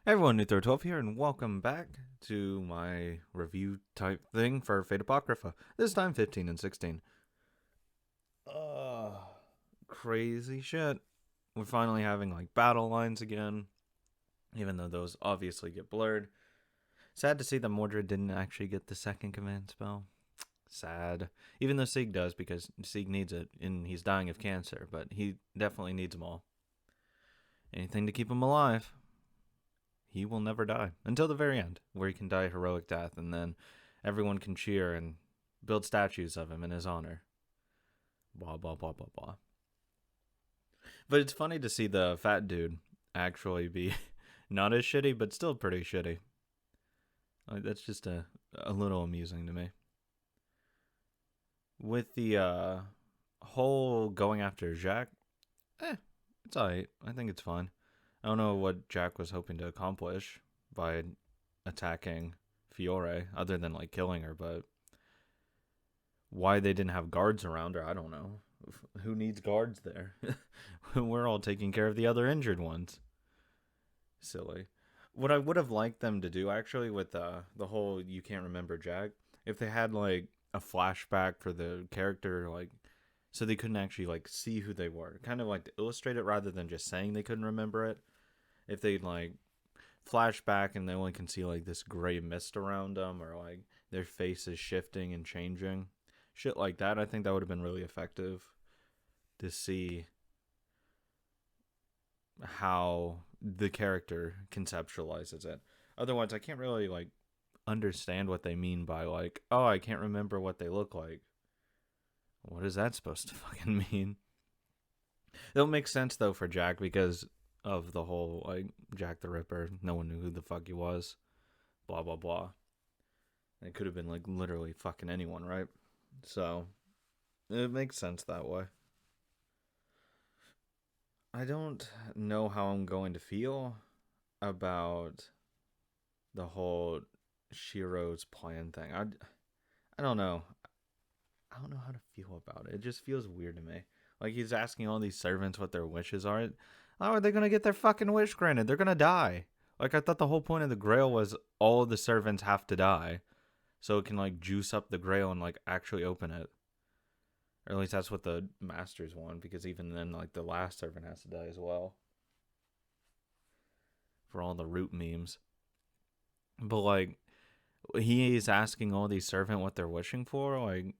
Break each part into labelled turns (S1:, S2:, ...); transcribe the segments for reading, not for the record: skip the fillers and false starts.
S1: Hey everyone, New12 here, and welcome back to my review type thing for Fate Apocrypha. This time 15 and 16. Uh, Crazy shit. We're finally having like battle lines again, even though those obviously get blurred. Sad to see that Mordred didn't actually get the second command spell. Sad. Even though Sieg does, because Sieg needs it, and he's dying of cancer, but he definitely needs them all. Anything to keep him alive. He will never die until the very end, where he can die a heroic death, and then everyone can cheer and build statues of him in his honor. Blah, blah, blah, blah, blah. But it's funny to see the fat dude actually be not as shitty, but still pretty shitty. Like, that's just a little amusing to me. With the whole going after Jack, it's alright. I think it's fine. I don't know what Jack was hoping to accomplish by attacking Fiore, other than like killing her, but why they didn't have guards around her, I don't know. Who needs guards there? We're all taking care of the other injured ones. Silly. What I would have liked them to do actually with the whole you can't remember Jack, if they had like a flashback for the character, like so they couldn't actually like see who they were, kind of like to illustrate it rather than just saying they couldn't remember it. If they'd like flash back and they only can see like this gray mist around them, or like their face is shifting and changing, shit like that, I think that would have been really effective to see how the character conceptualizes it. Otherwise, I can't really like understand what they mean by like, oh, I can't remember what they look like. What is that supposed to fucking mean? It'll make sense though for Jack because of the whole like Jack the Ripper. No one knew who the fuck he was. Blah blah blah. It could have been like literally fucking anyone, right? So it makes sense that way. I don't know how I'm going to feel about the whole Shiro's plan thing. I don't know. I don't know how to feel about it. It just feels weird to me. Like he's asking all these servants what their wishes are. How are they gonna get their fucking wish granted? They're gonna die. Like I thought the whole point of the Grail was all the servants have to die, so it can like juice up the Grail and like actually open it. Or at least that's what the masters want, because even then, like the last servant has to die as well. For all the root memes. But like he is asking all these servants what they're wishing for. Like,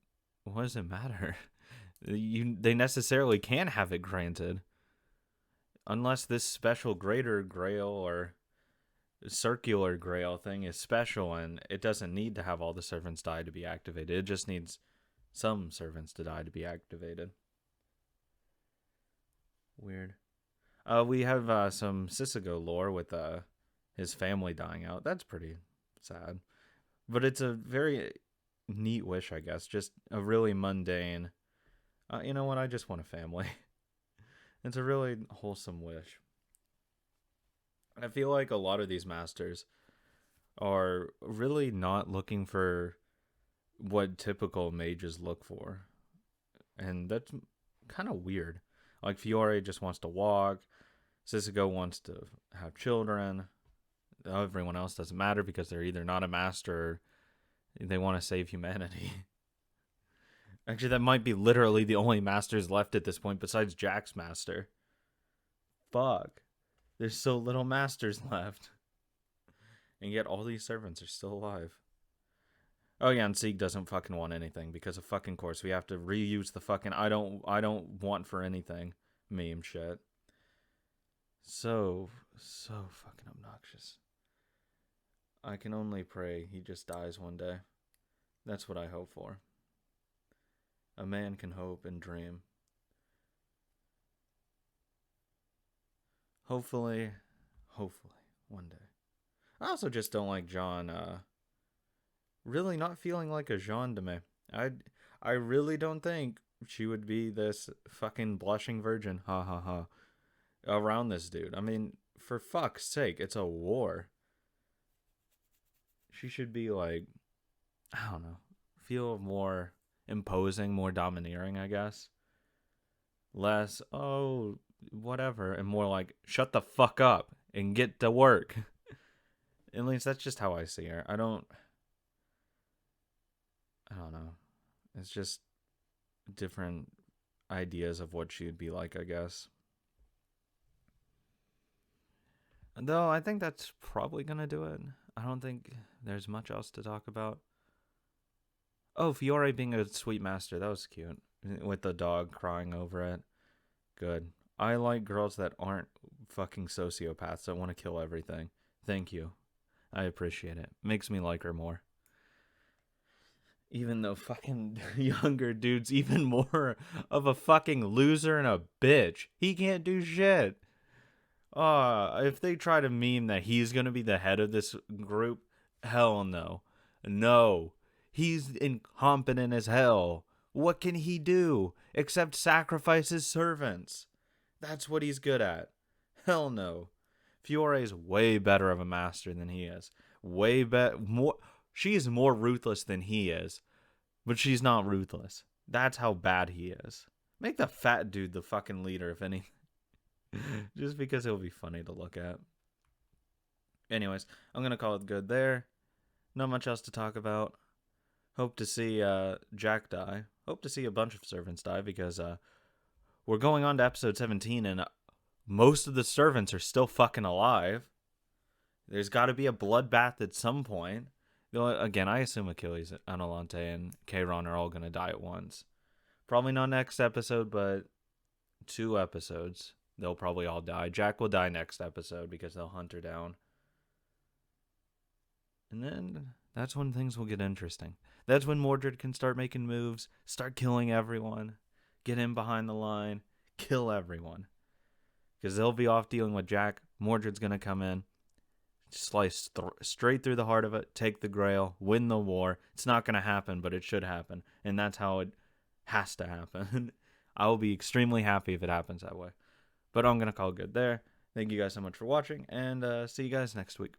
S1: what does it matter? They necessarily can have it granted, unless this special greater Grail or circular Grail thing is special and it doesn't need to have all the servants die to be activated. It just needs some servants to die to be activated. Weird. We have some Sisigo lore with his family dying out. That's pretty sad. But it's a very neat wish, I guess. Just a really mundane. You know what? I just want a family. It's a really wholesome wish. I feel like a lot of these masters are really not looking for what typical mages look for. And that's kind of weird. Like Fiore just wants to walk. Sisigo wants to have children. Everyone else doesn't matter because they're either not a master or they want to save humanity. Actually, that might be literally the only masters left at this point besides Jack's master. Fuck. There's so little masters left. And yet all these servants are still alive. Oh yeah, and Sieg doesn't fucking want anything because of fucking course we have to reuse the fucking I don't want for anything meme shit. So fucking obnoxious. I can only pray he just dies one day. That's what I hope for. A man can hope and dream. Hopefully one day. I also just don't like John really not feeling like a Jean to me. I really don't think she would be this fucking blushing virgin, ha ha ha, around this dude. I mean, for fuck's sake, it's a war. She should be like, I don't know, feel more imposing, more domineering, I guess. Less, oh, whatever, and more like, shut the fuck up and get to work. At least that's just how I see her. I don't know. It's just different ideas of what she'd be like, I guess. Though I think that's probably gonna do it. I don't think there's much else to talk about. Oh, Fiore being a sweet master, that was cute. With the dog crying over it. Good. I like girls that aren't fucking sociopaths that want to kill everything. Thank you. I appreciate it. Makes me like her more. Even though fucking younger dude's even more of a fucking loser and a bitch. He can't do shit. If they try to meme that he's gonna be the head of this group, hell no. No. He's incompetent as hell. What can he do except sacrifice his servants? That's what he's good at. Hell no. Fiore's way better of a master than he is. Way better. More. She is more ruthless than he is, but she's not ruthless. That's how bad he is. Make the fat dude the fucking leader, if anything. Just because he'll be funny to look at. Anyways, I'm going to call it good there. Not much else to talk about. Hope to see Jack die. Hope to see a bunch of servants die because we're going on to episode 17 and most of the servants are still fucking alive. There's got to be a bloodbath at some point. Again, I assume Achilles, Anolante, and Kairon are all going to die at once. Probably not next episode, but 2 episodes. They'll probably all die. Jack will die next episode because they'll hunt her down. And then that's when things will get interesting. That's when Mordred can start making moves, start killing everyone, get in behind the line, kill everyone. Because they'll be off dealing with Jack. Mordred's going to come in, slice straight through the heart of it, take the Grail, win the war. It's not going to happen, but it should happen. And that's how it has to happen. I will be extremely happy if it happens that way. But I'm going to call it good there. Thank you guys so much for watching, and see you guys next week.